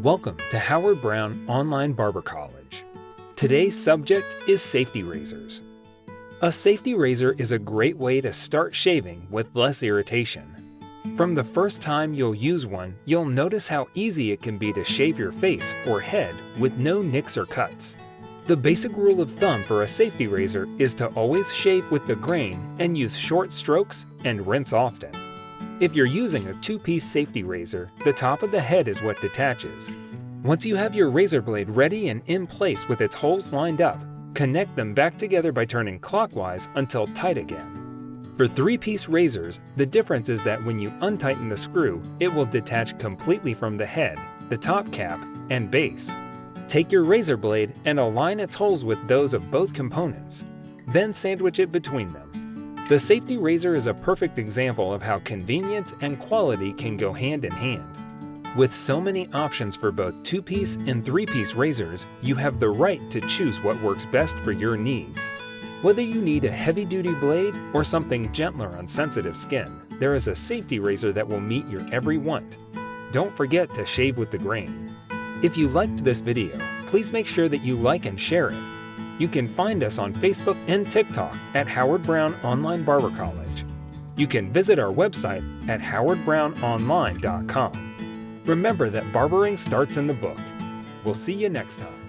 Welcome to Howard Brown Online Barber College. Today's subject is safety razors. A safety razor is a great way to start shaving with less irritation. From the first time you'll use one, you'll notice how easy it can be to shave your face or head with no nicks or cuts. The basic rule of thumb for a safety razor is to always shave with the grain and use short strokes and rinse often. If you're using a two-piece safety razor, the top of the head is what detaches. Once you have your razor blade ready and in place with its holes lined up, connect them back together by turning clockwise until tight again. For three-piece razors, the difference is that when you untighten the screw, it will detach completely from the head, the top cap, and base. Take your razor blade and align its holes with those of both components. Then sandwich it between them. The safety razor is a perfect example of how convenience and quality can go hand in hand. With so many options for both two-piece and three-piece razors, you have the right to choose what works best for your needs. Whether you need a heavy-duty blade or something gentler on sensitive skin, there is a safety razor that will meet your every want. Don't forget to shave with the grain. If you liked this video, please make sure that you like and share it. You can find us on Facebook and TikTok at Howard Brown Online Barber College. You can visit our website at howardbrownonline.com. Remember that barbering starts in the book. We'll see you next time.